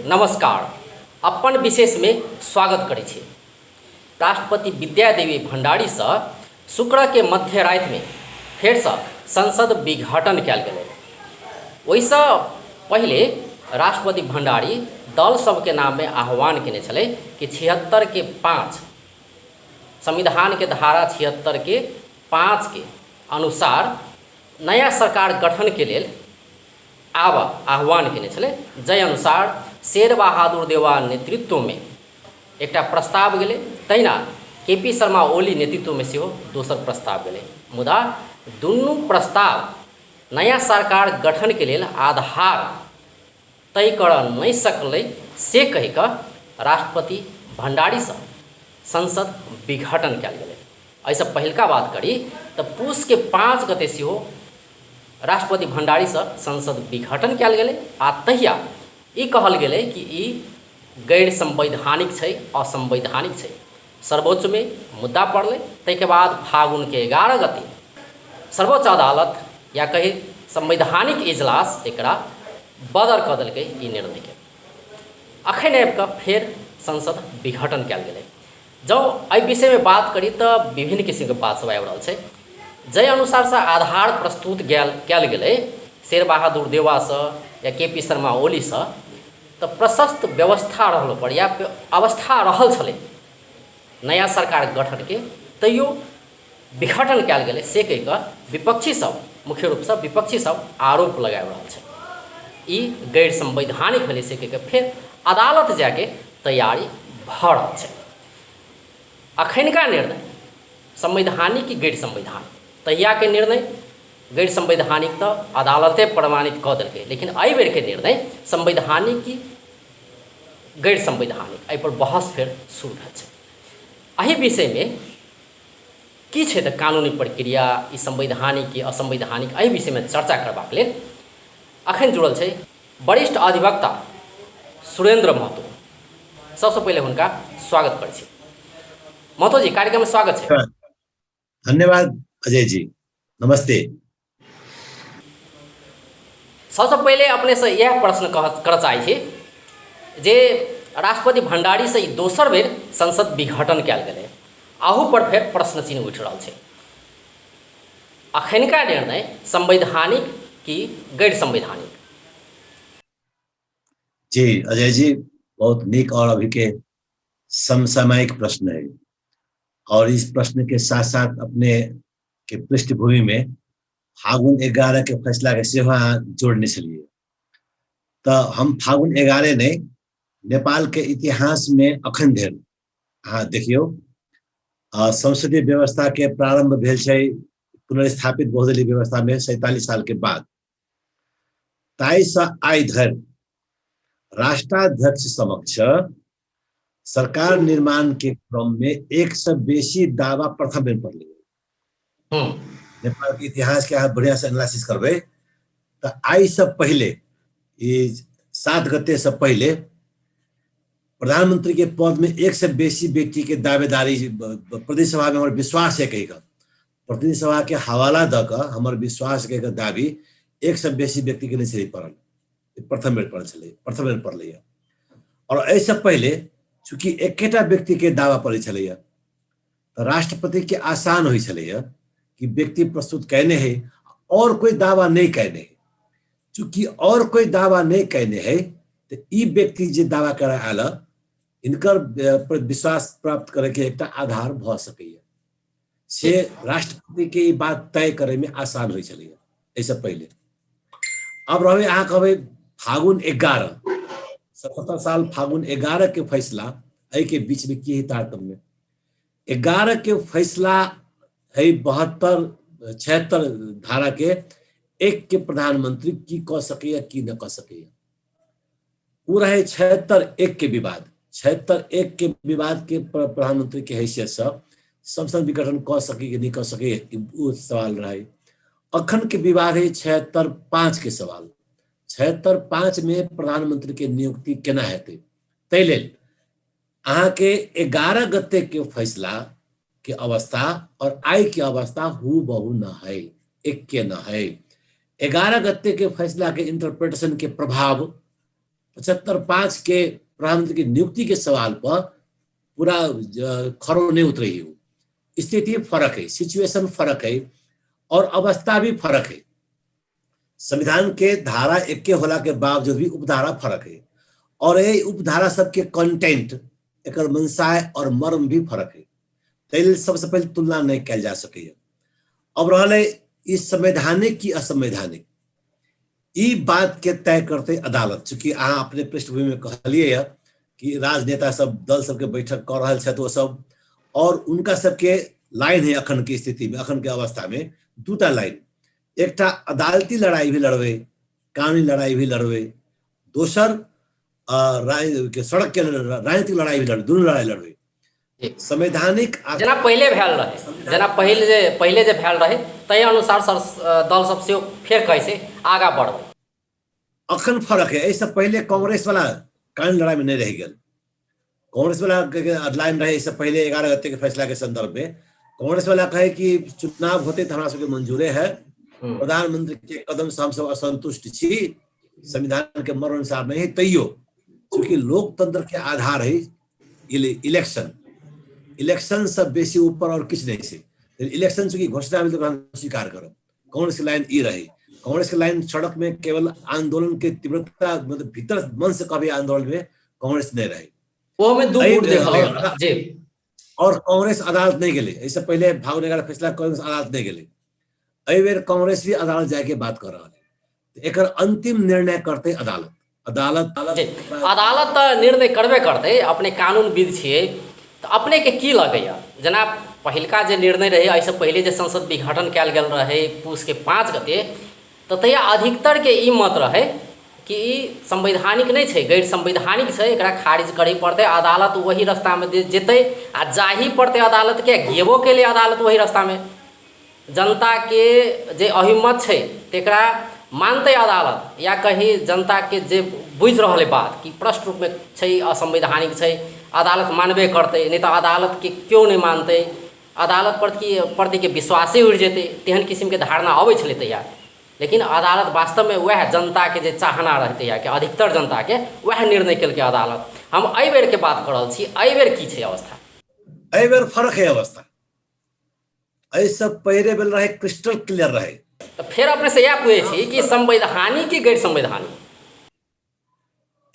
नमस्कार। अपन विशेष में स्वागत करै छी। राष्ट्रपति विद्यादेवी भण्डारी से शुक्र के मध्य राति में फेर से संसद विघटन कयल गेलै। ओहिसँ पहले राष्ट्रपति भण्डारी दल सबके नाम में आह्वान केने छलै कि 76 के 5 संविधान के धारा 76 के 5 के अनुसार नया सरकार गठन के लेल आह्वान केने छलै। जै अनुसार शेर बहादुर देवा नेतृत्व में एक प्रस्ताव गेलै, तहिना केपी शर्मा ओली नेतृत्व में सेहो दोसर प्रस्ताव गेलै। मुदा दुनू प्रस्ताव नया सरकार गठन के लेल आधार तय कर नहीं सकलै से कहि कऽ राष्ट्रपति भण्डारी से संसद विघटन कयल गेलै। एहिसँ पहिलका बात करी तऽ पूस के 5 गते सेहो राष्ट्रपति भण्डारी से संसद विघटन कयल गेलै आ तहिया ई कहल गेलै कि ई गैर संवैधानिक छै, असंवैधानिक छै। सर्वोच्च में मुद्दा पड़लै। ताहिके बाद फागुन के 11 गते सर्वोच्च अदालत या कही संवैधानिक इजलास एकरा बदर कऽ देलकै ई निर्णय के। अखन आबि कऽ फेर संसद विघटन कयल गेलै। जँ एहि विषय में बात करी तऽ विभिन्न किस्म के बात सब आबि रहल छै। जै अनुसार से आधार प्रस्तुत कयल गेलै शेर बहादुर देवा से या केपी शर्मा ओली से, तऽ प्रशस्त व्यवस्था रहल पर या अवस्था रहल छलै नया सरकार गठन के, तैयो विघटन कयल गेलै से कहि कऽ विपक्षी सब, मुख्य रूप से विपक्षी सब आरोप लगाबि रहल छै ई गैर संवैधानिक भेलै से कहि कऽ फेर अदालत जाके तैयारी भऽ रहल छै। अखनका निर्णय संवैधानिक कि गैर संवैधानिक, तहिया के निर्णय गैर संवैधानिक तो अदालते प्रमाणित कऽ देलकै, लेकिन एहि बेर के निर्णय संवैधानिक कि गैर संवैधानिक एहि पर बहस फेर शुरू भेल छै। एहि विषय में की छै तऽ कानूनी प्रक्रिया, ई संवैधानिक कि असंवैधानिक, एहि विषय में चर्चा करबाक लेल अखन जुड़ल छै वरिष्ठ अधिवक्ता सुरेंद्र महतो। सबसे पहले हुनका स्वागत करै छी। महतो जी, कार्यक्रम में स्वागत छै। धन्यवाद अजय जी, नमस्ते। सबसे पहले अपने से यह प्रश्न कर चाहै छी जे राष्ट्रपति भण्डारी से दोसर बेर संसद विघटन कयल गेलै, आहू पर फेर प्रश्न चिन्ह उठि रहल छै। अखनका निर्णय संवैधानिक कि गैर संवैधानिक? जी अजय जी, बहुत नीक और अभी के समसामयिक प्रश्न है। और इस प्रश्न के साथ साथ अपने के पृष्ठभूमि में फागुन 11 के फैसला के सेहो जोड़ने छलिए। तो हम फागुन 11 ने नेपाल के इतिहास में अखन धरि देखियो संसदीय व्यवस्था के प्रारंभ भेल छै पुनर्स्थापित बहुदलीय व्यवस्था में 47 साल के बाद। ताई से आइ धरि राष्ट्राध्यक्ष समक्ष सरकार निर्माण के क्रम में एक से बेसी दावा प्रथम बेर पड़लै। नेपाल के इतिहास के आप बढ़िया से एनालिसिस करबे तो आई से पहले 7 गते से पहले प्रधानमंत्री के पद में एक से बेसी व्यक्ति के दावेदारी प्रदेश सभा में हमारे विश्वास है कही प्रतिनिधि सभा के हवाला दक हमारे विश्वास के दाबी एक से बेसी व्यक्ति के नहीं छलै पड़ल, प्रथम बेर पड़लै। और ऐसे पहले चूंकि एकेटा व्यक्ति के दावा पड़ै छलै तो राष्ट्रपति के आसान होइ छलै कि व्यक्ति प्रस्तुत कहने है और कोई दावा नहीं कहने है। चूंकि और कोई दावा नहीं कहने है तो ई व्यक्ति जे दावा करे आल इनकर विश्वास प्राप्त करे के एक आधार भ सकैए से राष्ट्रपति के ई बात तय करे में आसान होइ छलै ऐसे पहले। अब रहे अहाँ कहबै फागुन 11 77 साल फागुन 11 के फैसला एहि के बीच में की है तारतम्य। 11 के फैसला है 72-76 धारा के एक के प्रधानमंत्री की कह सके की न कह सके। वो रहे 76(1) के विवाद। 76(1) के विवाद के प्रधानमंत्री के हैसियत से संसद विघटन कह सके कि नहीं कह सके वो सवाल रहे। अखन के विवाद है 76(5) के सवाल। 76(5) में प्रधानमंत्री के नियुक्ति केना हेतै तै लेल अहाँ के 11 गते के फैसला के अवस्था और आई की अवस्था हूबहू न है, एक के न है। 11 गते के फैसला के इंटरप्रिटेशन के प्रभाव 75-5 के प्रधानमंत्री की नियुक्ति के सवाल पर पूरा खरो नहीं उतरी हो। स्थिति फर्क है, सिचुएशन फर्क है और अवस्था भी फर्क है। संविधान के धारा 1 होला के बावजूद भी उपधारा फर्क है और ये उपधारा सबके कंटेंट एक मनसाय और मर्म भी फर्क है। तैल सबसे पहले तुलना नहीं कल जा सके। अब रहा इस संवैधानिक की असंवैधानिक ई बात के तय करते अदालत। चूंकि अहाँ अपने पृष्ठभूमि में कहलिए कि राजनेता सब दल सबके बैठक कर रहा है तो सब और उनका सबके लाइन है अखन की स्थिति में, अखन के अवस्था में दूटा लाइन। एक अदालती लड़ाई भी लड़वे, कानूनी लड़ाई भी लड़वे, दोसर सड़क के राजनीतिक लड़ाई भी लड़वे, दोनों लड़ाई लड़वे। संवैधानिक जना पहले भेल रहे, जना पहले जे भेल रहे तय अनुसार दल सब से फेर कैसे आगा बढ़ अखन फर्क है। ऐसा पहले कांग्रेस वाला कानूनी लड़ाई में नहीं रह गया। कांग्रेस वाला लाइन रहे इससे पहले 11 गते के फैसला के संदर्भ में कांग्रेस वाला कहे कि चुनाव होते तो हमारा सबके मंजूरे है, प्रधानमंत्री के कदम से हम सब असंतुष्ट छी, संविधान के मर्म अनुसार नहीं तैयो। क्योंकि लोकतंत्र के आधार है इलेक्शन, इलेक्शन सब बेसी ऊपर और किस नहीं से। इलेक्शन चूंकि घोषणा में तो स्वीकार करो। कांग्रेस की लाइन ई रही। कांग्रेस की लाइन सड़क में केवल आंदोलन के तीव्रता मतलब भीतर मन से कभी आंदोलन में कांग्रेस नहीं रही वो में दो गुट देखल जी। और कांग्रेस अदालत नहीं गए। इससे पहले भावनगर फैसला कांग्रेस अदालत नहीं गए। अई बेर कांग्रेस भी अदालत जाके बात कर रहा है। एक अंतिम निर्णय करते अदालत। अदालत निर्णय करबे करते अपने कानूनविद छिए तो अपने के की लगैया जना पहिलका जे निर्णय रहे ऐसे पहले जे संसद विघटन कल गेल रहे पूस के 5 गते तो तैया अधिकतर के ई मत रहे कि संवैधानिक नहीं है, गैर संवैधानिक है, एकरा खारिज करे पड़ते। अदालत वही रास्ता में जेते आ जाही पड़ते अदालत के गेबो के लिए अदालत वही रास्ता में। जनता के जे अहिम्मत है तेकरा मानते अदालत या कहीं जनता के जे बुझ रहा बात कि प्रश्न रूप में है असंवैधानिक है अदालत मानबे करते, नहीं तो अदालत के क्यों नहीं मानते, अदालत प्रति के विश्वासे उड़ जेते, तेहन किस्म के धारणा अबै छलै तैयार। लेकिन अदालत वास्तव में वह जनता के जे चाहना रहते या कि अधिकतर जनता के वह निर्णय कल अदालत। हम एहि बेर के बात कर रहा छी, एहि बेर की छै अवस्था? एहि बेर फर्क है अवस्था। एहि सब पहले बेर रहे क्रिस्टल क्लियर रहे। तो फिर अपने से यह पूछे छी कि संवैधानिक की गैर संवैधानिक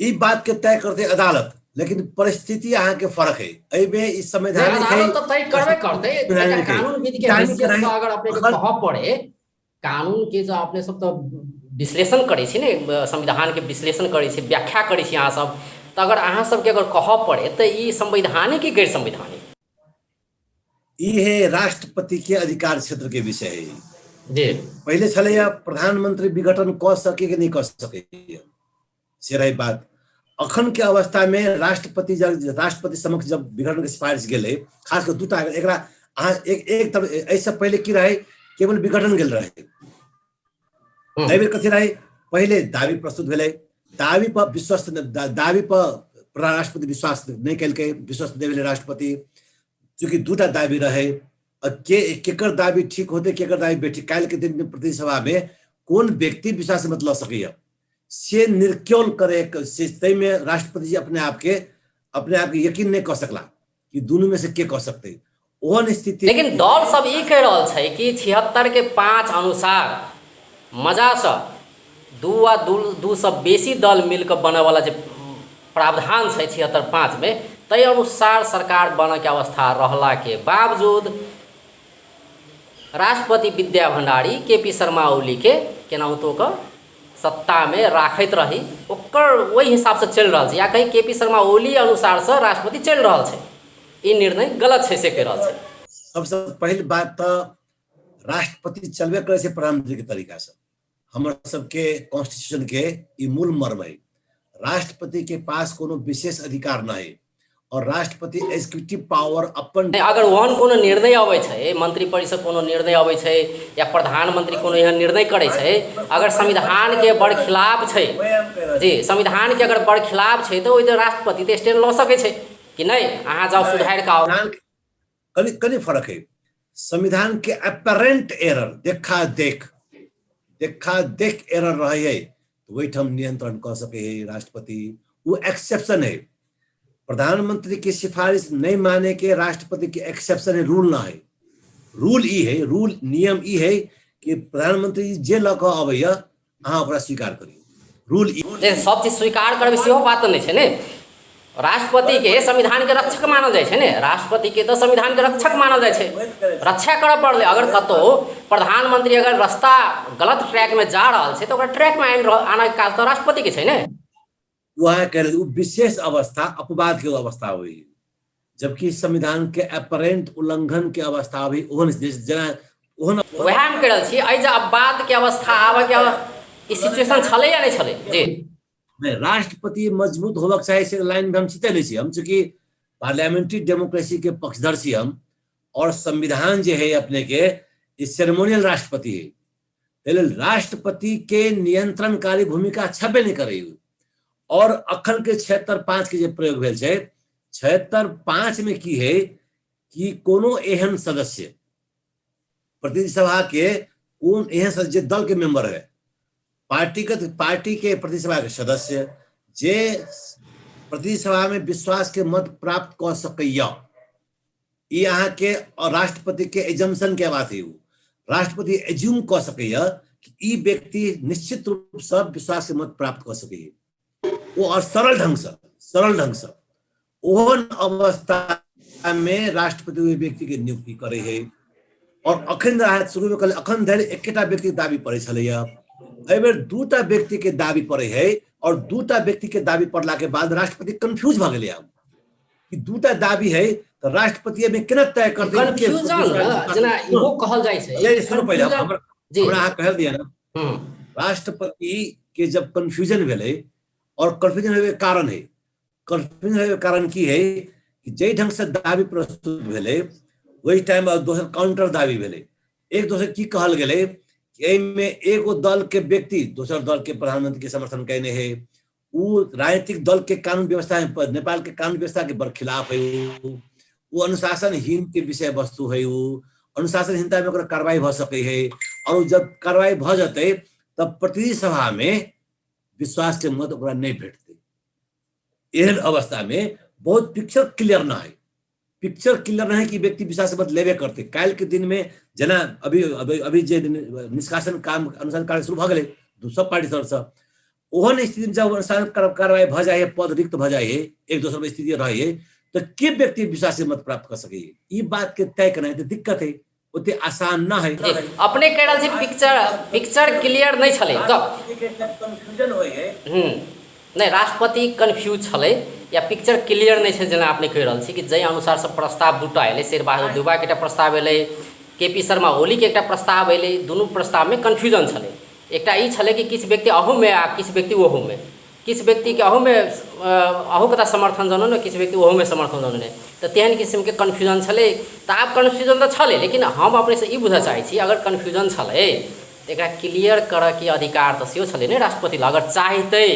ई बात के तय करते अदालत, लेकिन परिस्थिति यहाँ के फर्क है। एहि में इस संवैधानिक है तो तय करबे करते कानून विधि के हैसियत से अगर अपने के कहब पड़े कानून के जो अपने सब तो विश्लेषण करे छी ने, संविधान के विश्लेषण करे छी, व्याख्या करे छी अहाँ सब, तो अगर अहाँ सबके अगर कहब पड़े तो ई संवैधानिक की गैर संवैधानिक ई है राष्ट्रपति के अधिकार क्षेत्र के विषय है जी। पहले छलैया प्रधानमंत्री विघटन क सके कि नहीं कर सके से रही बात। अखन के अवस्था में राष्ट्रपति समक्ष जब विघटन के सिफारिश गेले, खास कर दूटा एकरा अहाँ एक तरफ ऐसे पहले की रहे केवल विघटन गेल रहे। एहि बेर कथी रहे पहले दावी प्रस्तुत भेले, दावी पर विश्वास दावी पर राष्ट्रपति विश्वास नहीं कलके, विश्वास नहीं भेले राष्ट्रपति। चूंकि दूटा दावी रहे केकर दावी ठीक होते केकर दावी बेठी काल के दिन में प्रतिनिधि सभा में कौन व्यक्ति विश्वास मत ल सके से निर्क्योल करे से में राष्ट्रपति जी अपने आप के यकीन नहीं कर सकला कि दोनों में से के कह सकते ओहन स्थिति। लेकिन दल सब ई कह रहा है कि 76 के 5 अनुसार मजा से 2 वा 2 से बेसी दल मिलकर बने वाला जो प्रावधान है 76-5 में तय अनुसार सरकार बने के अवस्था रहला के बावजूद राष्ट्रपति विद्या भंडारी केपी शर्मा ओली के केनाहुतो का सत्ता में राखत रही ओकर वही हिसाब से चल रहा है या कहीं केपी शर्मा ओली अनुसार से राष्ट्रपति चल रहा है। ये निर्णय गलत है से कह रहा है। सबसे पहली बात तो राष्ट्रपति चलबे करे से प्रधानमंत्री के तरीका से हमारे सबके कॉन्स्टिट्यूशन के ई मूल मर्म है। राष्ट्रपति के पास कोनो विशेष अधिकार न है और राष्ट्रपति एग्जीक्यूटिव पावर अपन अगर वहन कोनो निर्णय आवे छे, मंत्री परिषद कोनो निर्णय आवे छे या प्रधानमंत्री कोनो यह निर्णय करे छे, अगर संविधान के बड़ खिलाफ छे जी, संविधान के अगर बड़ खिलाफ छे तो ओइ राष्ट्रपति तो स्टैंड ल सके छे कि नहीं अहाँ जाओ सुधार के आओ। कनी फर्क है। संविधान के अपरेंट एरर देखा देख एरर रहे है वही हम नियंत्रण कर सके है राष्ट्रपति, वो एक्सेप्शन है। प्रधानमंत्री की सिफारिश नहीं माने के राष्ट्रपति के एक्सेप्शन है, रूल ना है। रूल ई है, रूल नियम ई है कि प्रधानमंत्री जे लक अबैया अहाँ ओकरा स्वीकार करियो। रूल ई सब चीज स्वीकार करबे सेहो बात नहीं है ने। राष्ट्रपति के संविधान के रक्षक मानल जाए ने, राष्ट्रपति के तो संविधान के रक्षक मानल जाए, रक्षा करब पड़ले। अगर कतो प्रधानमंत्री अगर रास्ता गलत ट्रैक में जा रहा है तो ट्रैक में आने का तो राष्ट्रपति के छै ने। वहाँ कह रहे विशेष अवस्था अपवाद के अवस्था हुई, जबकि संविधान के अपरेंट उल्लंघन के अवस्था हुई। वह हम कह रहल छी जे अपवाद के अवस्था आवे के सिचुएशन छले या नहीं छले जी। नहीं, राष्ट्रपति मजबूत होबक चाही से लाइन में हम चिते नहीं छी। हम चूंकि पार्लियामेंट्री डेमोक्रेसी के पक्षधर छी हम, और संविधान जो है अपने के सेरेमोनियल राष्ट्रपति है, राष्ट्रपति के नियंत्रणकारी भूमिका छबे नहीं करे। और अखन के 76(5) के जो प्रयोग भेल छै, 76(5) में की है कि कोनो एहन सदस्य प्रतिनिधि सभा के कौन एहन सदस्य दल के मेंबर है, पार्टी के प्रतिनिधि सभा के सदस्य जे प्रतिनिधि सभा में विश्वास के मत प्राप्त कर सकैया, ये यहाँ के और राष्ट्रपति के एजम्पशन के बात है। राष्ट्रपति एज्यूम कर सकैया कि ई व्यक्ति निश्चित रूप से विश्वास के मत प्राप्त कर सकैया, वो और सरल ढंग से ओहन अवस्था में राष्ट्रपति हुए व्यक्ति के नियुक्ति करे है। और अखन राहत शुरू में कल अखन धरि एकटा व्यक्ति दाबी पड़े छलैया, एबेर दूटा व्यक्ति के दाबी पड़े है। और दूटा व्यक्ति के दाबी पड़ला के बाद राष्ट्रपति कंफ्यूज भ गेलै आब कि दूटा दाबी है तो राष्ट्रपति में केना तय करते कंफ्यूजन जना इहो कहल जाय छै। ये सुनो पहले हमरा कह दिया ना, राष्ट्रपति के जब कंफ्यूजन भेलै, और कंफ्यूजन होवे कारण है, कंफ्यूजन होवे कारण की है कि जे ढंग से दाबी प्रस्तुत भेलै वही टाइम दोसर काउंटर दाबी भेलै। एक दोसर की कहल गेलै कि एमे एगो दल के व्यक्ति दोसर दल के प्रधानमंत्री के समर्थन करने है, वो राजनीतिक दल के कानून व्यवस्था, नेपाल के कानून व्यवस्था के बर खिलाफ है, वो अनुशासनहीन के विषय वस्तु है, वो अनुशासनहीनता में ओकरा कार्रवाई भ सकै है। और जब कार्रवाई भ जते तब प्रतिनिधि सभा में विश्वास के मत ओकरा नहीं भेटते। एहन अवस्था में बहुत पिक्चर क्लियर ना है, पिक्चर क्लियर ना है कि व्यक्ति विश्वास मत लेवे करते। काल के दिन में जना अभी जे निष्कासन काम अनुसार कार्य शुरू भ गेलै सब पार्टी तरफ से, ओहन स्थिति में जब अनुसार कार्रवाई भ जाए, पद रिक्त भ जाए, एक दोसर में स्थिति रहे तो के व्यक्ति विश्वास से मत प्राप्त कर सके, ये बात के तय करना है दिक्कत है, उतने आसान ना है। अपने कह रहल छी पिक्चर क्लियर नहीं छले, कंफ्यूजन होय है। नहीं, राष्ट्रपति कंफ्यूज छले या पिक्चर क्लियर नहीं है, जेना अपने कह रहल छी कि जे अनुसार से प्रस्ताव दूटा एले, शेरबहादुर देउबा के एकटा प्रस्ताव एले, केपी शर्मा ओली के एकटा प्रस्ताव एले, दुनू प्रस्ताव में कंफ्यूजन छले। एकटा ई छले कि किछु व्यक्ति अहू में आ किछु व्यक्ति ओहू में, किछु व्यक्ति के अहू में अहू के समर्थन जनन, किछु व्यक्ति ओहू में समर्थन जनन, तो तेहन किस्म के कंफ्यूजन छले। तो आब कंफ्यूजन तो छले, लेकिन हम अपने से ई बुझे चाहे छी अगर कंफ्यूजन छले तो एकरा क्लियर करऽ के अधिकार तो सेहो छले ने राष्ट्रपति लग, अगर चाहते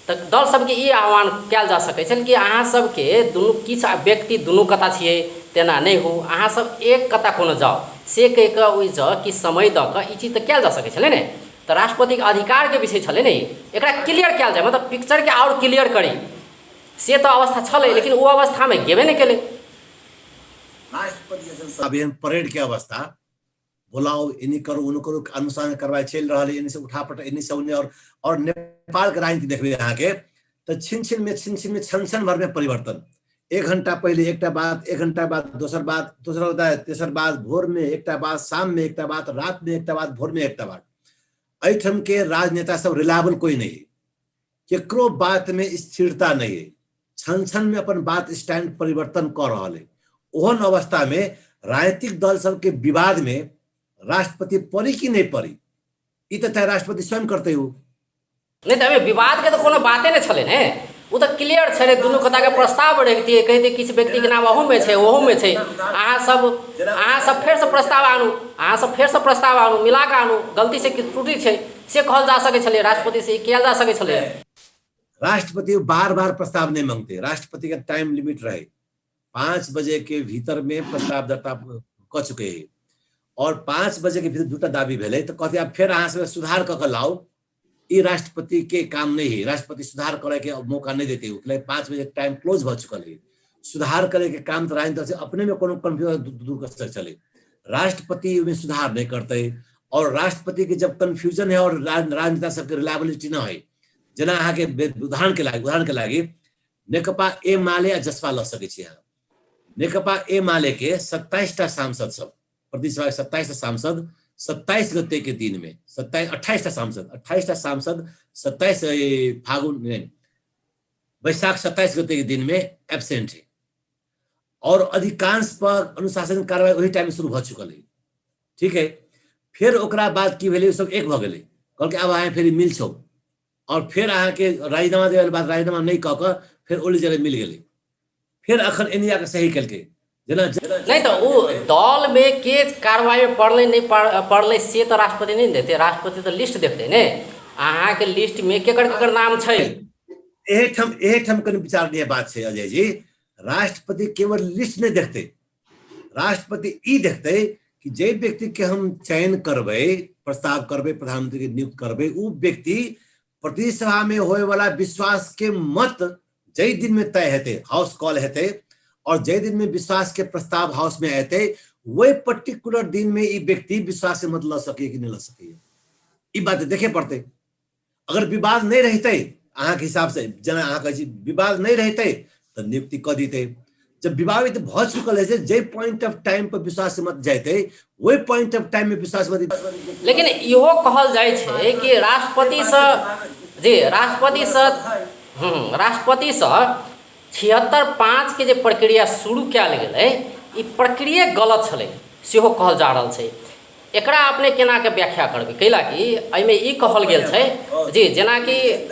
तो दल सबके ई आह्वान कयल जा सकै छल कि अहाँ सबके दुनू किछु व्यक्ति दुनू कता छियै तेना नहीं हो, अहाँ सब एक कता कोनो जाओ से कह के ओहि कि समय दऽ कऽ ई चीज तऽ कयल जा सकै छलै ने। तो राष्ट्रपति के अधिकार के विषय छलै ने, एकरा क्लियर कयल जाय, मतलब पिक्चर के और क्लियर करी से तो अवस्था छलै, लेकिन वो अवस्था में गेबे नहीं केले। राष्ट्रपति अभी परेड के अवस्था बुलाओ, इन्हीं करो उन्हीं करो, अनुसार कार्रवाई चल रहा है, इन्हीं से उठा पटा, इन्हीं से उन्हें। और नेपाल के राजनीति देखिए यहाँ के तो छिन छिन में छन भर में परिवर्तन, 1 घंटा पहले एकटा बात, 1 घंटा बाद दोसर बात, तेसर बात, भोर में एकटा बात, शाम में एकटा बात, रात में एकटा बात, भोर में एकटा बात। एठम के राजनेता सब रिलायबल कोई नहीं है, केकरो बात में स्थिरता नहीं है, छन में अपन बात स्टैंड परिवर्तन कर रहा है। ओहन अवस्था में राजनीतिक दल सब के विवाद में राष्ट्रपति पड़ी कि नहीं पड़ी, ई तो राष्ट्रपति स्वयं करते हो। नहीं तो विवाद के तो कोनो बाते नहीं छले ने, वो तो क्लियर छे, दुनू कथा के प्रस्ताव रखतिए, कहते किसी व्यक्ति के नाम अहू में छे ओहू में छे, अहाँ सब फेर से प्रस्ताव आनू, अहाँ सब फेर से प्रस्ताव आनू, मिला के आनू, गलती से किछु त्रुटि छे से कहल जा सके छले, राष्ट्रपति से किया जा सके छले। राष्ट्रपति बार प्रस्ताव नहीं मांगते, राष्ट्रपति का टाइम लिमिट रहे, 5 बजे के भीतर में प्रस्ताव दर्ता कर चुके हैं। और 5 बजे के भीतर दूटा दाबी भेले तो कहते आप फिर अहाँ से सुधार क के लाओ, ये राष्ट्रपति के काम नहीं है। राष्ट्रपति सुधार करे के मौका नहीं देते, 5 बजे टाइम क्लोज भ चुकल है। सुधार करे के काम तो राजनीति से अपने में कोनो कंफ्यूजन दूर कर चले, राष्ट्रपति में सुधार नहीं करते। और राष्ट्रपति के जब कंफ्यूजन है और राजनेता सबके रिलायबिलिटी ना है, जना अहाँ के उदाहरण के लागी नेकपा एमाले आ जसपा ल सके छी। यहाँ नेकपा एमाले के 27टा सांसद सब, प्रतिसभा के 27टा सांसद 27 गते के दिन में 28टा सांसद 27 फागुन वैशाख 27 गते के दिन में एब्सेंट है। और अधिकांश पर अनुशासन कार्रवाई वही टाइम में शुरू भ चुकल है। ठीक है, फिर ओकरा बाद की भेलै, सब एक भ गेलै, कहल के अब अहाँ फिर मिल छौ। और फिर अहाँ के राजीनामा देवे बाद राजीनामा नहीं कह के फिर ओली जगह मिल गेलै। फिर अखन इंडिया के सही कलके नहीं तो वो दल में के कार्रवाई में पड़ले नहीं पड़ले से तो राष्ट्रपति नहीं देते। राष्ट्रपति तो लिस्ट देखते ने, अहाँ के लिस्ट में केकर नाम छै। एहे ठम कन विचारणीय बात छै अजय जी। राष्ट्रपति केवल लिस्ट नहीं देखते, राष्ट्रपति ई देखते कि जे व्यक्ति के हम चयन करबे, प्रस्ताव करबे, प्रधानमंत्री के नियुक्त करबे, वो व्यक्ति प्रतिसभा में होए वाला विश्वास के मत जय दिन में तय हेते, हाउस कॉल हेते, और जय दिन में विश्वास के प्रस्ताव हाउस में आते, वही पर्टिकुलर दिन में ये व्यक्ति विश्वास से मत ल सके कि नहीं ल सके, ये बात देखे पड़ते। अगर विवाद नहीं रहते अहाँ के हिसाब से, जना अहाँ कहे विवाद नहीं रहते तो नियुक्ति कर देते। जब विवादित भ चुकल है, जे पॉइंट ऑफ टाइम पर विश्वास से मत जाते, वही पॉइंट ऑफ टाइम में विश्वास मत। लेकिन इहो कहल जाय छै कि राष्ट्रपति से जी राष्ट्रपति से 76-5 के जे प्रक्रिया शुरू कयल गेलै, ई प्रक्रिया गलत छलै सेहो कहल जा रहल छै। एकरा अपने केना के व्याख्या करबै, कैला कि एहिमे ई कहल गेल छै जी, जेना कि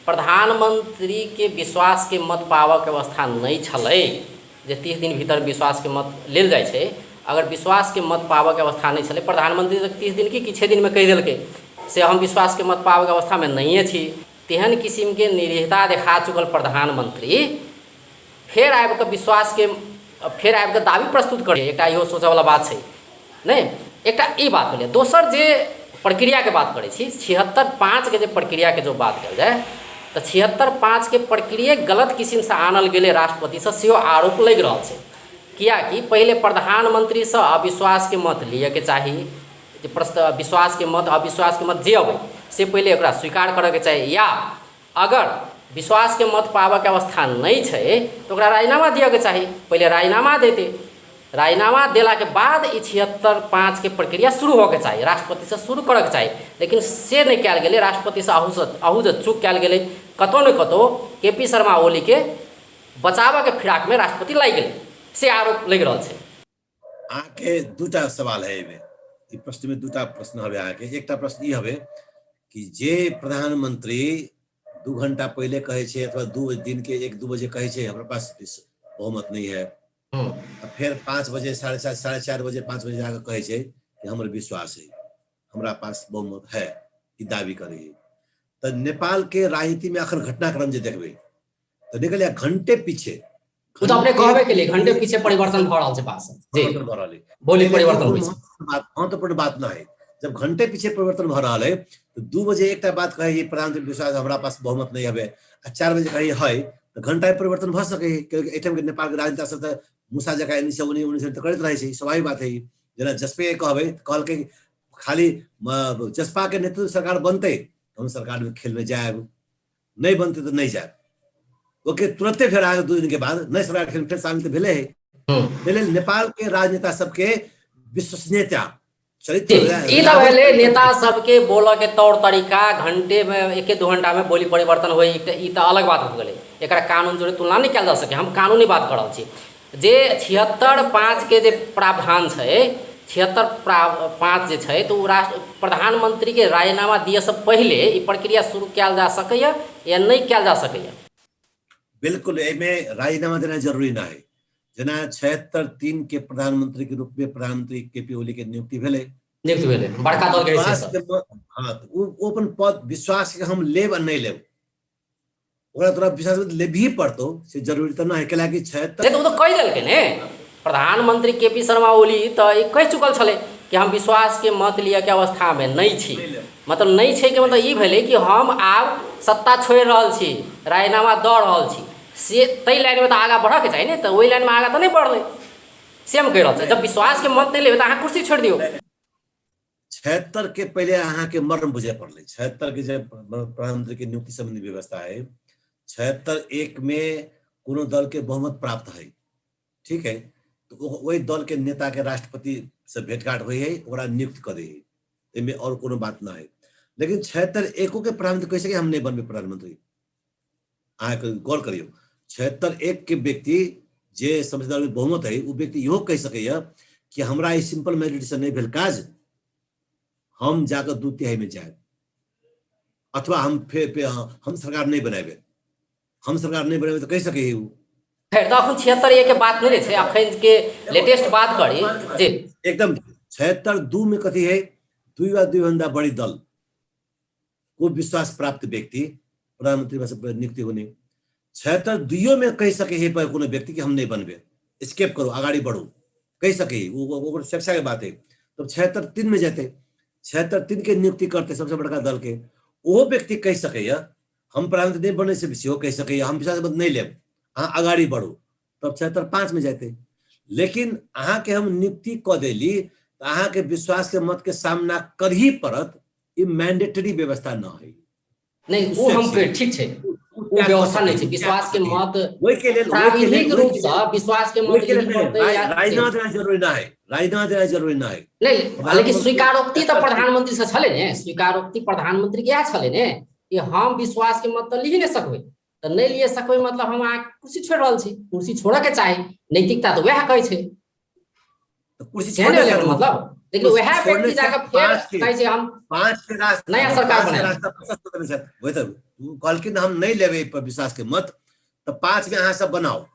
प्रधानमंत्री के विश्वास के मत पावऽ के व्यवस्था नहीं छलै, जे 30 दिन भीतर विश्वास के मत लेल जाइ छै। अगर विश्वास के मत पावऽ के व्यवस्था नहीं छलै, प्रधानमंत्री तक 30 दिन की 6 दिन में कहि देलकै से हम विश्वास के मत पावऽ के अवस्था में नहीं छी। तेहन किस्म के निरीहता देखा चुकल प्रधानमंत्री फिर आबि के दावी प्रस्तुत करे, एकटा इहो सोचय वाला बात छै नहीं। एकटा ई बात भेलै। दोसर जे प्रक्रिया के बात करै छी, 76-5 के जे प्रक्रिया के जो बात कयल जाय, तो 76-5 के प्रक्रिया गलत किस्म से आनल गेलै राष्ट्रपति से सेहो आरोप लग रहल छै। कियाकि पहले प्रधानमंत्री से अविश्वास के मत लिए के चाही, विश्वास के मत अविश्वास के मत जे अबै से पहले ओकरा स्वीकार करे के चाही, या अगर विश्वास के मत पावऽ के अवस्था नहीं छै तो ओकरा राजीनामा दिअ के चाही। पहले राजीनामा देते, राजीनामा देला के बाद ई 76-5 के प्रक्रिया शुरू होके चाहिए, राष्ट्रपति से शुरू करे के चाहिए। लेकिन से नहीं कयल गेलै, राष्ट्रपति से अहू जे चूक कयल गेलै। कतौ न कतौ केपी शर्मा ओली के बचावऽ के फिराक में राष्ट्रपति लागि गेलै से आरोप लग रहल छै। आके दूटा सवाल है एहिमे, ई प्रश्न में दूटा प्रश्न हवे आके। एकटा प्रश्न ई हवे कि जे प्रधानमंत्री 2 घंटा पहले कहे छे अथवा 2 दिन के 1-2 बजे कहे छे हमरा पास बहुमत नहीं है, फिर 5 बजे 4:30 बजे 5 बजे जाकर कहे छे कि हमर विश्वास है, हमरा पास बहुमत है, ई दावी करे। तो नेपाल के राजनीति में अखन घटनाक्रम जे देखबे तो निकलिया घंटे पीछे, तो अपने कहबे के लिए घंटे पीछे परिवर्तन भ रहल छै, बात जी बोली परिवर्तन होइ छै, महत्वपूर्ण बात ना है। जब घंटे पीछे परिवर्तन भ रहा है तो 2 बजे एक बात कहे प्रधानमंत्री विश्वास हमरा पास बहुमत नहीं है, 4 बजे कही है तो घंटा परिवर्तन भ सके, क्योंकि एठम के नेपाल के राजनीति सब त मुसा जका 1919 करैत रहे छै, स्वाभाविक बात है। जेना जसपे कहबे कहल के खाली जसपा के नेतृत्व सरकार बनते तो हम सरकार में खेल में जाएब, नहीं बनते तो नहीं जाए। ओके तुरंते फिर आगे 2 दिन के बाद नए सरकार खेल फिर शामिल तो भेले है। नेपाल के राजनेता सबके विश्वसनीयता नेता सबके बोलऽ के तौर तरीका घंटे में 1-2 घंटा में बोली परिवर्तन हो, ई तो अलग बात हो गई। एक कानून जोड़े तुलना नहीं कयल जा सके, हम कानूनी बात कर रहल छी। जे 76-5 के जे प्रावधान छै, 76-5 जे छै तो प्रधानमंत्री के राजीनामा दिए से पहले ई प्रक्रिया शुरू कयल जा सकैया या नहीं कयल जा सकैया? बिल्कुल एमे राजीनामा देना जरूरी ना है। जना 76-3 के प्रधानमंत्री के रूप में प्रधानमंत्री केपी ओली के नियुक्ति भेले बड़का दल के हिस्से से। हाँ, तो ओपन पद विश्वास के हम लेब और नहीं लेब, ओकरा तोरा विश्वास ले भी पड़तो से जरूरी तो ना है। कैलाकि 76 तो कहि देलकै ने प्रधानमंत्री केपी शर्मा ओली तो कहि चुकल छले कि हम विश्वास के मत लिया के अवस्था में नहीं छी, मतलब नहीं छै के मतलब ई भेलै कि हम आब सत्ता छोड़ि रहल छी, राजीनामा दऽ रहल छी, से ताहि लाइन में तो आगा बढ़ऽ के चाही ने, तो ओहि लाइन में आगा तो नहीं बढ़लै, से हम कहि रहल छी। जब विश्वास के मत नहीं लेबै तो अहाँ कुर्सी छोड़ दियौ। 76 के पहले अहाँ के मर्म बुझे पड़ले। 76 के जब प्रधानमंत्री की नियुक्ति संबंधी व्यवस्था है, 76-1 में कोनो दल के बहुमत प्राप्त है, ठीक है, तो वही दल के नेता के राष्ट्रपति से भेंटघाट हुई है, ओकरा नियुक्त कर दे, इनमें और कोनो बात ना है। लेकिन 76-1 के प्रधानमंत्री कैसे कि हम नहीं बनबे प्रधानमंत्री, अहाँ गौर करियो। 76-1 के व्यक्ति जे संसद में बहुमत है, वो व्यक्ति इहो कह सके कि हमरा ई सिंपल मेजोरिटी से नहीं भेल काज, हम जाकर 2/3 में जाए, अथवा हम हम सरकार नहीं बनाबे, हम सरकार नहीं बनाबे तो कह सके ही। खैर तो अखन 76-1 के बात नहीं है, अखन के लेटेस्ट बात करी जी एकदम 76-2 में कथी है, 2 वा 2 भन्दा बड़ी दल को विश्वास प्राप्त व्यक्ति प्रधानमंत्री नियुक्ति होने। 76-2 में कह सके है पर कोनो व्यक्ति कि हम नहीं बनबे, स्केप करो, आगाड़ी बढ़ो, कह सके, वो शिक्षा की बात है। तो 76-3 में जाते, 76-3 के नियुक्ति करते सबसे बड़का दल के, वो व्यक्ति कह सके हम प्रधानमंत्री नहीं बनने से भी कह सके हम विश्वास मत नहीं लेब, अहाँ आगाड़ी बढ़ो, तब 76-5 में जाते। लेकिन अहाँ के हम नियुक्ति क देली तो अहाँ के विश्वास के मत के सामना कर ही पड़त, ई मैंडेटरी व्यवस्था न है। नहीं वो हम ठीक है, वो व्यवस्था नहीं है, विश्वास के मत वही के लिए प्राविधिक रूप से विश्वास के मत राजीनामा देना जरूरी ना है, राजीनामा देना जरूरी ना है। नहीं, लेकिन स्वीकारोक्ति तो प्रधानमंत्री से छले ने, स्वीकारोक्ति प्रधानमंत्री के छले ने कि हम विश्वास के मत तो लिही नहीं सकबै, तो नहीं लिए सकबै मतलब हम अहाँ कुर्सी छोड़ रहल छी, कुर्सी छोड़े के चाही, नैतिकता तो वह कहै छै, कुर्सी छोड़े के मतलब, लेकिन वह व्यक्ति जाकर फेर कहै छै हम 5 के रास्ता नया सरकार बनाए, वही तो कहलखिन हम नहीं लेबे पर विश्वास के मत, तो 5 में अहाँ सब बनाओ,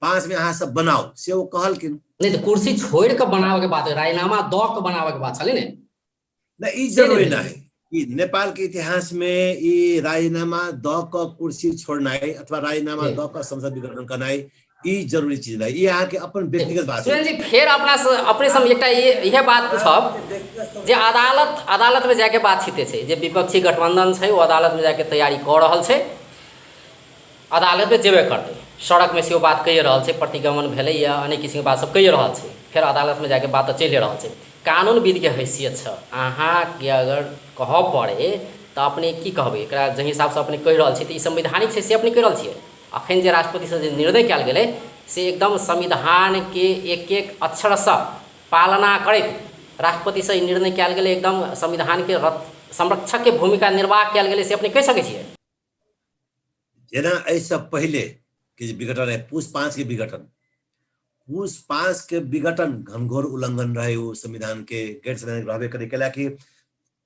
5 में अहाँ सब बनाओ, से वो कहलखिन। नहीं तो कुर्सी छोड़ के बनावे के बात है, राजीनामा द के बनावे के बात छले ने, नहीं ई जरूरी ना है। ई नेपाल के इतिहास में ई राजीनामा द के कुर्सी छोड़ना है अथवा राजीनामा द के संसद विघटन करना है, ई जरूरी चीज है, ये अहाँ के अपन व्यक्तिगत बात है। जी फिर अपने सम एकटा यह बात छब जे अदालत में जाके बात छिते छै, जे विपक्षी गठबंधन छै वो अदालत में जाके तैयारी कर रहल छै, अदालत में जेबे करते, सड़क में से बात कहि रहल छै, प्रतिगमन भेलै या अनेक किसिम के बात सब कहि रहल छै, फिर अदालत में जाके बात चलि रहल छै। कानूनविद के हैसियत छ, अहाँ के अगर कह पड़े तो अपने की कहबै, एकरा जे हिसाब से अपने कहि रहल छी, तो ई संवैधानिक छै से अपने कहि रहल छियै। अखन जे राष्ट्रपति से जे निर्णय कयल गेलै से एकदम संविधान के एक अक्षर से पालना करैत राष्ट्रपति से निर्णय कयल गेलै, एकदम संविधान के संरक्षक के भूमिका निर्वाह कयल गेलै, से अपने कहि सकै छियै। जेना ऐसा पहले के विघटन है, पूस 5 के विघटन, पूस 5 के विघटन घनघोर उल्लंघन रहे वो संविधान के, गैर संवैधानिक रहबे करे, कैला कि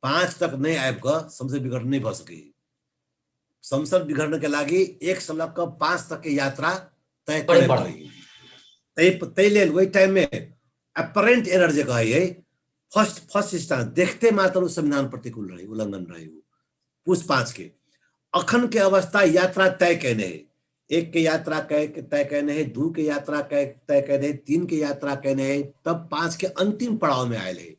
5 तक नहीं आबि कऽ संसद विघटन नहीं भ सकै। संसद विघटन के लागी 1 से लऽ 5 तक के यात्रा तय करे पड़ी। तै लेल वही टाइम में अपरेंट एरर जे कहै है, फर्स्ट स्टांस देखते मात्र संविधान प्रतिकूल रहे, उल्लंघन रहे वो पूस 5 के। अखन के अवस्था यात्रा तय कहने है, 1 के यात्रा तय कहने है, 2 के यात्रा तय कहने है, 3 के यात्रा कहने है, तब 5 के अंतिम पड़ाव में आयल है।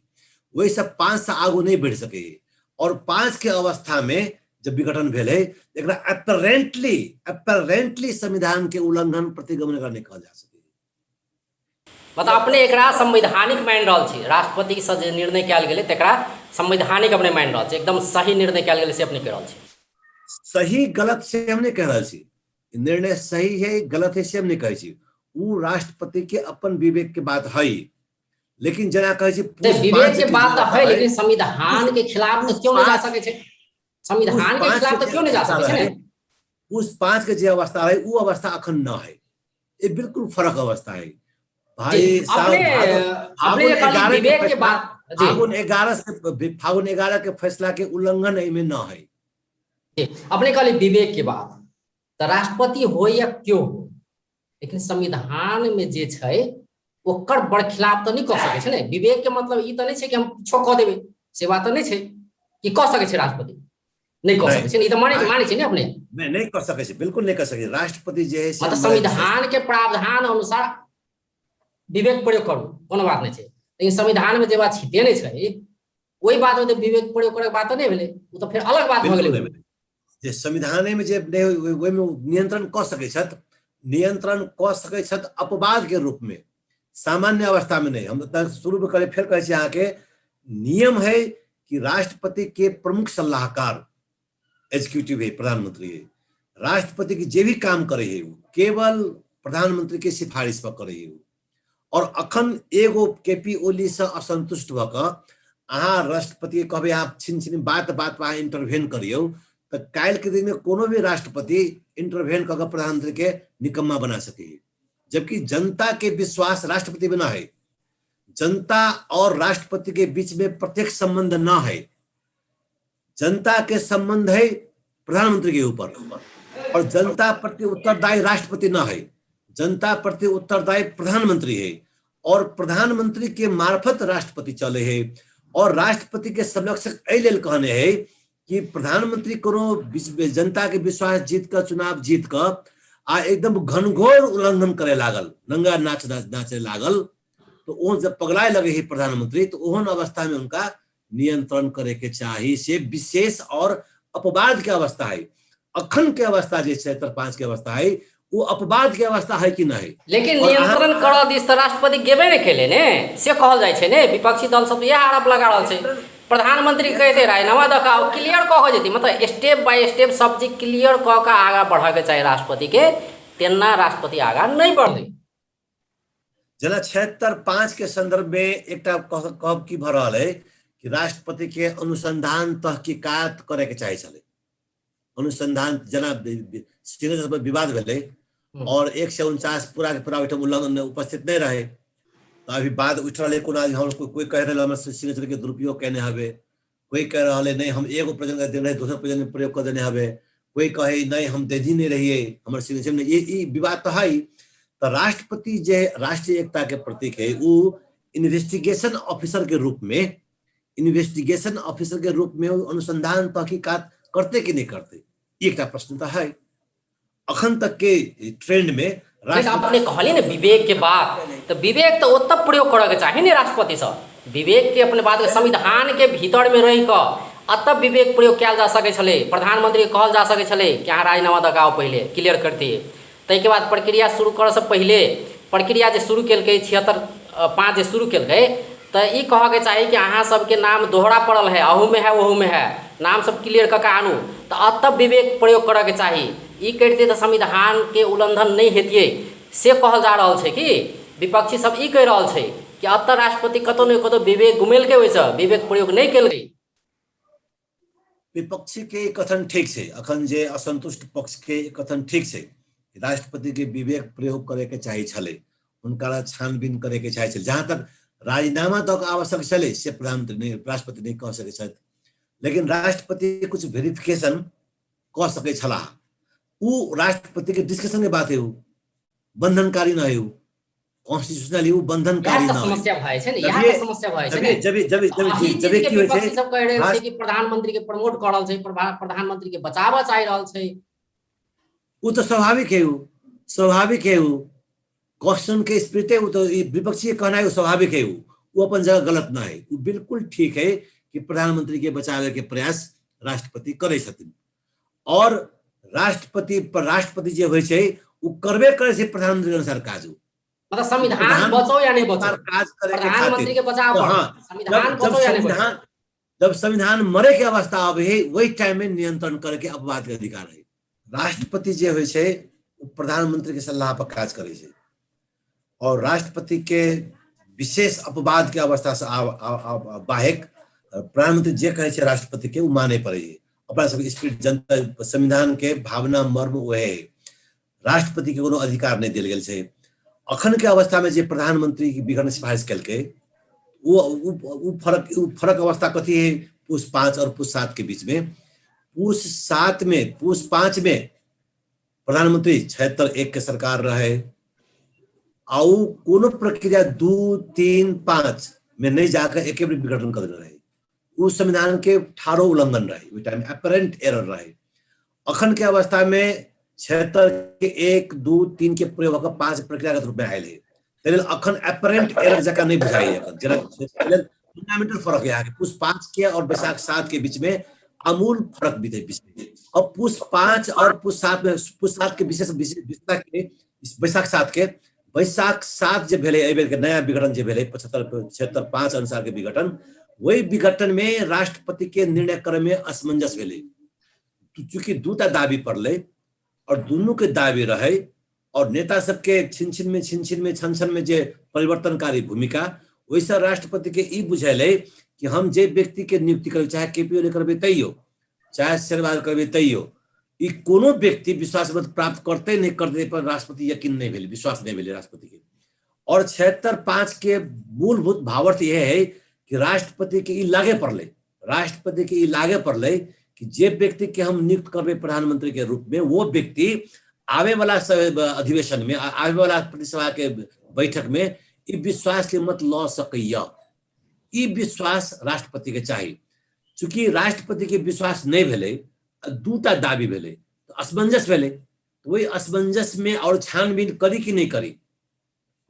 वही सब 5 से आगू नहीं बढ़ सके, और 5 के अवस्था में जब विघटन भेल है, एकरा अपरेंटली संविधान के उल्लंघन प्रतिगमन करने कहल जा सके। मतलब अपने एकरा संवैधानिक मान रहल छी, राष्ट्रपति से जे निर्णय कयल गेलै तकरा संवैधानिक अपने मान रहल छी, एकदम सही निर्णय कयल गेलै से अपने कह रहल छी। सही गलत से हम नहीं कह रहल छी, निर्णय सही है गलत है से हम नहीं कहै छी, वो राष्ट्रपति के अपन विवेक के बात है। लेकिन जना कहै छी विवेक के बात है, लेकिन संविधान के खिलाफ तो क्यों नहीं जा सके छे, संविधान के खिलाफ तो क्यों नहीं जा सके छे। उस 5 के जे अवस्था है वो अवस्था अखन न है, ये बिल्कुल फर्क अवस्था है भाई साहब। फागुन 11 के फैसला के उल्लंघन एमे न है। अपने कहली विवेक के बात, तो राष्ट्रपति हो या क्यों हो, लेकिन संविधान में जे छै ओकर बड़ खिलाफ तो नहीं कह सके छे ने। विवेक के मतलब ई तो नहीं छे कि हम किछो कह देबे, से बात तो नहीं छे कि कह सके छे राष्ट्रपति, नहीं कह सके छे, ई तो माने छे ने अपने नहीं कह सके छे, बिल्कुल नहीं कह सके। राष्ट्रपति जे है मतलब संविधान के प्रावधान अनुसार विवेक प्रयोग करू, कोनो बात नहीं छे, लेकिन संविधान में जे बात छिटे नहीं छै वही बात में विवेक प्रयोग करे बात नहीं भेलै, वो तो फिर अलग बात भ बिल्कुल गेलै। नहीं भेलै। जे संविधाने में जे नहीं ओहि में नियंत्रण क सकै छथि, नियंत्रण क सकै छथि अपवाद के रूप में, सामान्य अवस्था में नहीं। हम शुरू में करे फिर कहै छी अहाँ के, नियम है कि राष्ट्रपति के प्रमुख सलाहकार एग्जीक्यूटिव है, प्रधानमंत्री है। राष्ट्रपति की जे भी काम करे है वो केवल प्रधानमंत्री के सिफारिश पर करे है। और अखन एगो केपी ओली से असंतुष्ट भ क अहाँ राष्ट्रपति के कहबे आप छिन बात बात पर इंटरवेन करियो, तो काल के दिन में कोनो भी राष्ट्रपति इंटरवेन करके प्रधानमंत्री के निकम्मा बना सके। जबकि जनता के विश्वास राष्ट्रपति बिना है, जनता और राष्ट्रपति के बीच में प्रत्यक्ष संबंध ना है, जनता के संबंध है प्रधानमंत्री के ऊपर, और जनता प्रति उत्तरदायी राष्ट्रपति ना है, जनता प्रति उत्तरदायी प्रधानमंत्री है, और प्रधानमंत्री के मार्फत राष्ट्रपति चले है। और राष्ट्रपति के संरक्षक एहि लेल कहने है कि प्रधानमंत्री कोनो जनता के विश्वास जीत कर, चुनाव जीत कर आ एकदम घनघोर उल्लंघन करे लागल, नंगा नाचे लागल, तो वो जब पगलाए लगे ही प्रधानमंत्री, तो ओहन अवस्था में उनका नियंत्रण करे के चाहिए। से विशेष और अपवाद के अवस्था है। अखन के अवस्था जे 76-5 के अवस्था है वो अपवाद के अवस्था है कि नहीं। लेकिन नियंत्रण करऽ दिस तऽ राष्ट्रपति गेबे नहीं केले ने, से कहल जाइ छै ने। विपक्षी दल सब यह आरोप लगा रहल छै, प्रधानमंत्री कहते राजीनामा दऽ कऽ क्लियर कह जेतै, मतलब स्टेप बाय स्टेप सब चीज क्लियर कऽ कऽ आगाँ बढ़ऽ के चाही राष्ट्रपति के, तेना राष्ट्रपति आगाँ नहीं बढ़तै। जेना 76-5 के संदर्भ में एकटा कहब की भऽ रहल है कि राष्ट्रपति के अनुसंधान तहकीकात करे के चाही छलै। अनुसंधान जेना सिग्नेचर पर विवाद भेलै और 149 पूरा के पूरा ओहिठाम उल्लंघन उपस्थित नहीं रहे, तो अभी बाद उठ रहे कोई कह रहे हम सिग्नेचर के दुरुपयोग कहने हवे, कोई कह रहा है नहीं हम एगो प्रजन दे रहे दूसरे प्रजन में प्रयोग कर देने हवे, कोई कहे नहीं हम दे दी नहीं रहिए हमारे सिग्नेचर में, ये विवाद तो है। तो राष्ट्रपति जे राष्ट्रीय एकता के प्रतीक है, वो इन्वेस्टिगेशन ऑफिसर के रूप में, इन्वेस्टिगेशन ऑफिसर के रूप में अनुसंधान तहकीकात करते कि नहीं करते, एक प्रश्न तो है। अखन तक के ट्रेंड में आपने कहली ना विवेक के बात, तो विवेक तो ओतऽ प्रयोग करे के चाही ने राष्ट्रपति से। विवेक के अपने बात के संविधान के भीतर में रहि कऽ अतऽ विवेक प्रयोग कयल जा सकै छलै। प्रधानमंत्री के कहल जा सकै छलै कि अहाँ राजीनामा दऽ कऽ आउ, पहले क्लियर करतियै। ताहिके बाद प्रक्रिया शुरू करऽ से पहले प्रक्रिया जे शुरू केलकै 76-5 जे शुरू केलकै, तो ई कहऽ के चाही कि अहाँ सबके नाम दोहरा पड़ल है, अहू में है ओहू में है, नाम सब क्लियर कऽ के आनू, तो अतऽ विवेक प्रयोग करे के चाही। ई करते तो संविधान के उल्लंघन नहीं हेतियै, से कहल जा रहल छै। कि विपक्षी सब ई कहि रहल छै कि अतऽ राष्ट्रपति कतौ ने कतौ विवेक गुमेलकै, ओहिसँ विवेक प्रयोग नहीं केलकै। विपक्षी के कथन ठीक है, अखन जे असंतुष्ट पक्ष के कथन ठीक है, राष्ट्रपति के विवेक प्रयोग करे के चाही छलै, हुनका छानबीन करे के चाही छलै। जहां तक राजीनामा दऽ आवश्यक छलै से प्रधानमंत्री नहीं, राष्ट्रपति नहीं कह सकै छथि, लेकिन राष्ट्रपति कुछ वेरिफिकेशन कह सकै छलाह। वो राष्ट्रपति के डिस्कशन के बात है, वो बंधनकारी ना है, वो कॉन्स्टिट्यूशनली वो बंधनकारी ना है। समस्या भए छै ने, यह तो समस्या भए छै ने। जब की होइ छै सब कह रहल छै कि प्रधानमंत्री के प्रमोट कर रहल छै, प्रधानमंत्री के बचाबऽ चाहि रहल छै। वो तो स्वाभाविक है, वो स्वाभाविक है, वो क्वेश्चन के स्पिरिट है, वो तो विपक्षी कहना है वो स्वाभाविक है, वो अपन जगह गलत ना है। वो बिल्कुल ठीक है कि प्रधानमंत्री के बचावे के प्रयास राष्ट्रपति करे छथिन, और राष्ट्रपति जे होइ छै वो करबे करे छै प्रधानमंत्री के अनुसार काज। मतलब संविधान बचाओ या नहीं बचाओ, काज करे के प्रधानमंत्री के बचाव पर संविधान बचाओ या नहीं बचाओ। जब संविधान मरे के अवस्था आवे है, वही टाइम में नियंत्रण करे के अपवाद के अधिकार है। राष्ट्रपति जे होइ छै प्रधानमंत्री के सलाह पर काज करे छै, और राष्ट्रपति के विशेष अपवाद के अवस्था से बाहेक प्रधानमंत्री जे कहे छै राष्ट्रपति के वो माने पड़े है। अपना सब स्पिरिट जनता संविधान के भावना मर्म वह है, राष्ट्रपति के कोनो अधिकार नहीं दिल गेल छै। अखन के अवस्था में जे प्रधानमंत्री की बिगड़ने सिफारिश केलकै, वो फर्क अवस्था कथी है पूस 5 और पूस 7 के बीच में। पूस 5 में प्रधानमंत्री 76-1 के सरकार रहे, आउ कोनो प्रक्रिया 2, 3, 5 में नहीं जाकर एक विघटन कर रहे, उस संविधान के ठारो उल्लंघन रहे, वो टाइम अपरेंट एरर रहे। अखन के अवस्था में 76 के 1, 2, 3 के प्रयोग होकर 5 प्रक्रियागत रूप में आयल है। त्यसले अखन एपरेंट एरर जका नहीं बुझाइए अखन जरा फंडामेंटल फर्क है यहाँ के पुष 5 के और वैशाख 7 के बीच में आमूल फर्क भी थे बीच में। अब पुष 5 और पुष 7 में पुष 7 के विशेषता के वैशाख 7 के वैशाख 7 जो भेले एहि बेर के नया विघटन जो भेले 75-76-5 अनुसार के विघटन वही विघटन में राष्ट्रपति के निर्णय क्रम में असमंजस भेले चूंकि दूटा दाबी पड़ले और दोनों के दाबी रहे और नेता सबके छिन में छन में जे परिवर्तनकारी भूमिका वैसा राष्ट्रपति के ई बुझेले कि हम जे व्यक्ति के नियुक्ति करबे चाहे केपीओ करबे तैयो चाहे शेरबहादुर करबे तैयो ई कोनो व्यक्ति विश्वास मत प्राप्त करते नहीं करते पर राष्ट्रपति यकीन नहीं भेले विश्वास नहीं भेले राष्ट्रपति के। और 76-5 के मूलभूत भावार्थ यह है कि राष्ट्रपति के ई लागे पड़ले कि जे व्यक्ति के हम नियुक्त करबे प्रधानमंत्री के रूप में वो व्यक्ति आवे वाला अधिवेशन में आवे वाला प्रतिसभा के बैठक में ई विश्वास के मत ल सकैया ई विश्वास राष्ट्रपति के चाहिए। चूंकि राष्ट्रपति के विश्वास नहीं भेले दूटा दाबी भेले तो असमंजस भेले तो वही असमंजस में और छानबीन करी कि नहीं करी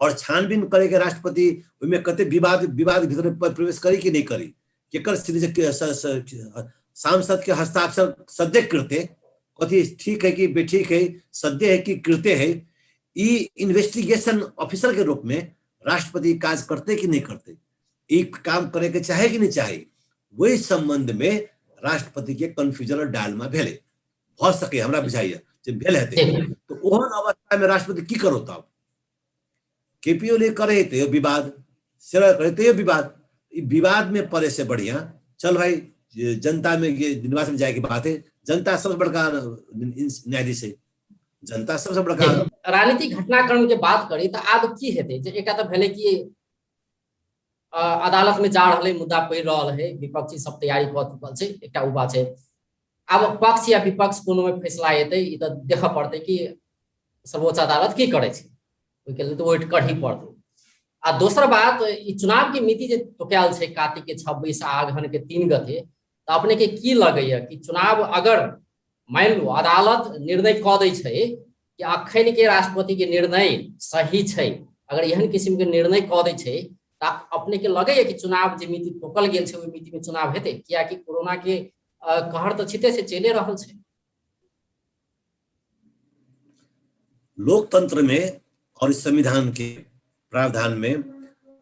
और छानबीन करे के राष्ट्रपति उनमें कते विवाद भीतर प्रवेश करी कि नहीं करी केकर सांसद के हस्ताक्षर सद्य कृत्य कथी ठीक है कि बेठीक है सद्य है कि कृत्य है ई इन्वेस्टिगेशन ऑफिसर के रूप में राष्ट्रपति काज करते कि नहीं करते एक काम करे के चाहे कि नहीं चाहे वही संबंध में राष्ट्रपति के कन्फ्यूजन और डालमा भेले भ सके हमरा बुझाइए जे भेल हेते तो ओहन अवस्था में राष्ट्रपति की करो तब केपीओ ले करे तो विवाद सेवा करे तो विवाद विवाद में पड़े से बढ़िया चल भाई जनता में ये निर्वाचन जाए की बात है जनता सबसे बड़का न्यायाधीश है जनता सबसे बड़का राजनीतिक घटनाक्रम के बात करी तो आब की हेते जे एकटा तो भेले कि अदालत में जा रहे मुद्दा पड़ रहा है विपक्षी सब तैयारी कर चुकल है एक बात है अब पक्ष या विपक्ष कोनो में फैसला हेतै ई तो देख पड़ते कि सर्वोच्च अदालत की करे छै ओके लिए तो वेट करही पड़तै आ दोसर बात ई चुनाव की मिति जे तोकाल छै कार्तिक के 26 आ अगहन के 3 गते तो अपने के की लगैया कि चुनाव अगर मान लो अदालत निर्णय क दै छै कि अखन के राष्ट्रपति के निर्णय सही छै अगर एहन किस्म के निर्णय क दै छै तो अपने के लगैया कि चुनाव जे मिति तोकल गेल छै ओहि मिति में चुनाव हेतै किया कि कोरोना के कहर तो छिते से चले रहल छै। लोकतंत्र में और इस संविधान के प्रावधान में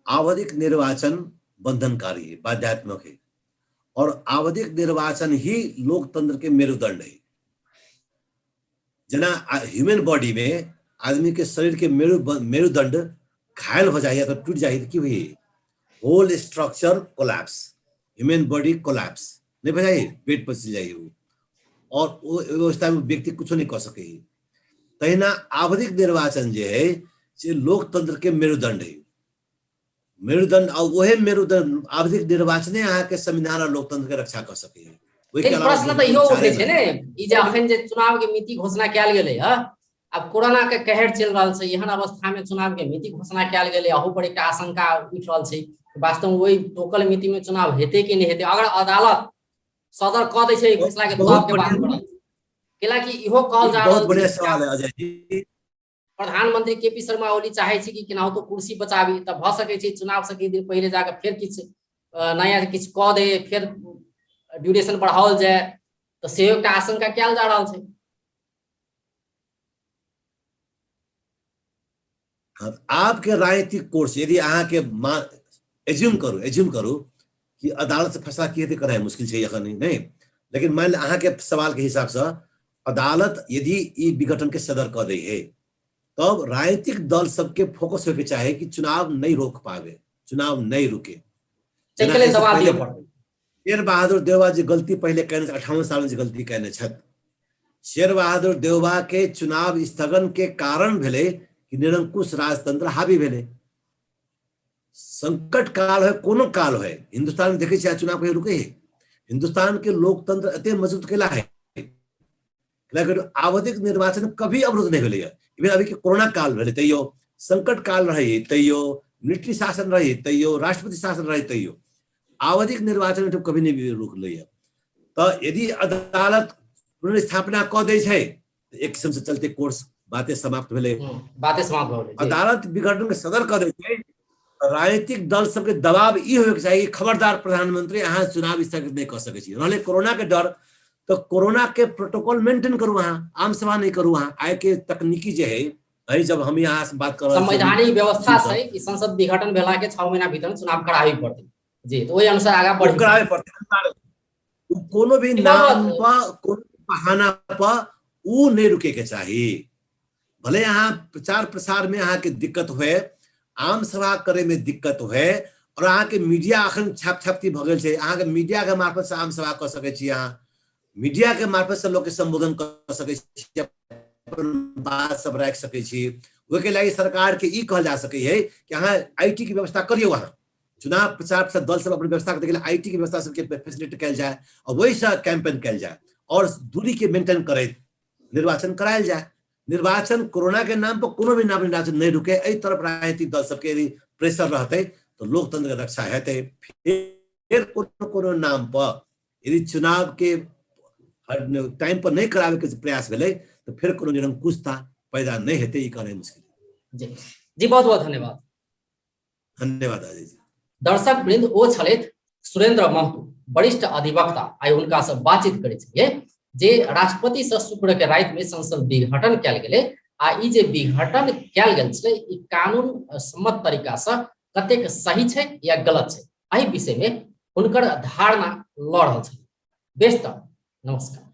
आवधिक निर्वाचन बंधनकारी है बाध्यात्मक है और आवधिक निर्वाचन ही लोकतंत्र के मेरुदंड है। जना ह्यूमन बॉडी में आदमी के शरीर के मेरुदंड घायल हो जाए तो टूट जाए कि हुई whole structure collapse human body collapse नहीं बजाइए पेट पर चल जाइए और वो व्यवस्था में व्यक्ति कुछ नहीं कर सके तहिना आवधिक निर्वाचन जो है ये लोकतंत्र के मेरुदंड है मेरुदंड और वही मेरुदंड आवधिक निर्वाचन यहाँ के संविधान और लोकतंत्र के रक्षा कर सके। प्रश्न तो इहो उठे छै ने ई जे अखन जे चुनाव के मिति घोषणा कैल गेलै ह अब कोरोना के कहर चल रहा है एहन अवस्था में चुनाव के मिति घोषणा कैल गेलै अहू पर एक आशंका उठ रहा है वास्तव में वही टोकल मिति में चुनाव हेतै कि नहीं हेतै अगर अदालत सदर क दै छै घोषणा के तब के बात करत केला कि इहो कहल जा रहल छै प्रधानमंत्री केपी शर्मा ओली चाहे छै कि केनाहु तो कुर्सी बचाबी तब भ सकै छै चुनाव से किछु दिन पहले जाके फिर किछु नया किछु क दे फिर ड्यूरेशन बढ़ाओल जाए तो सेहो एकटा आशंका कैल जा रहल छै। आपके राजनीतिक कोर्स यदि अहाँ के एज्यूम करू कि अदालत से फैसला किए कराए मुश्किल है अखन नहीं लेकिन मान अहाँ के सवाल के हिसाब से अदालत यदि ई विघटन के सदर कर दै है तब राजनीतिक दल सबके फोकस होके चाहे कि चुनाव नहीं रोक पावे चुनाव नहीं रुके। शेर बहादुर देवबा जी गलती पहले कहने 58 साल में गलती कहने छत शेर बहादुर देवबा के चुनाव स्थगन के कारण भेले कि निरंकुश राजतंत्र हावी भेले संकट काल है कोनो काल है हिंदुस्तान में देखे चाहे चुनाव कहीं रुके है हिंदुस्तान के लोकतंत्र एते मजबूत केला है आवधिक निर्वाचन कभी अवरुद्ध नहीं भेले इवन अभी के कोरोना काल रहे तैयो संकट काल रहे तैयो मिलिट्री शासन रहे तैयो राष्ट्रपति शासन रहे तैयो आवधिक निर्वाचन तो कभी नहीं रुक लिया तो यदि अदालत पुनर्स्थापना क दै छै एक किस्म से चलते कोर्स बातें समाप्त भेले। बातें समाप्त भऽ गेलै जी। अदालत विघटन के सदर कर दै छै। राजनीतिक दल सबके दबाव ई होयके चाही, खबरदार प्रधानमंत्री अहाँ चुनाव स्थगित नहीं कर सकै छी। रहले कोरोना के डर, तो कोरोना के प्रोटोकॉल मेंटेन करू, अहाँ आम सभा नहीं करू। अहाँ आय के तकनीकी जे है, जब हम यहाँ से बात कर रहे संवैधानिक व्यवस्था छै कि संसद विघटन भेला के 6 महीना भीतर चुनाव कराबी पड़तै जी, तो ओहि अनुसार आगा बढ़ी करावे पड़ते। कोनो भी नाम पर, कोनो बहाना पर ऊ नहीं रुके के चाहिए। भले यहाँ प्रचार प्रसार में अहाँ के दिक्कत हुए, आम सभा करे में दिक्कत हुए, और अहाँ के मीडिया अखन छाप छापती भ गेल छै। अहाँ के मीडिया के मार्फत से आम सभा कर सकै छी, अहाँ मीडिया के मार्फत से लोग के संबोधन कर सकै छी, बात सब रख सकै छी। ओके लागि सरकार के ई कहल जा सकै है कि अहाँ आईटी की व्यवस्था करियो, अहाँ चुनाव प्रचार प्रसार दल सब अपनी व्यवस्था करते के आईटी की व्यवस्था सबके फैसिलिटी कल जाए, और वही से कैंपेन कल जाए, और दूरी के मेंटेन करे निर्वाचन करायल जाए। निर्वाचन कोरोना के नाम पर कोनो भी नाम निर्वाचन नहीं रुके, एहि तरफ राजनीतिक दल सबके यदि प्रेशर रहते तो लोकतंत्र के रक्षा हेतै। फिर कोनो नाम पर यदि चुनाव के टाइम पर नहीं करावे के प्रयास भेलै तो फिर कोनो निरंकुशता पैदा नहीं हेतै, ई कहनाइ मुश्किल जी। जी बहुत बहुत धन्यवाद। धन्यवाद अजय जी। दर्शक वृंद, ओ छलैथ सुरेंद्र महतो, वरिष्ठ अधिवक्ता। आइ हुनका से बातचीत करै छियै जे राष्ट्रपति से शुक्र के राति में संसद विघटन कयल गेलै, आ ई जे विघटन कयल गेल छलै ई कानून सम्मत तरीका से कतेक सही छै या गलत छै, एहि विषय में हुनकर धारणा लऽ रहल छै। बेशतर नमस्कार।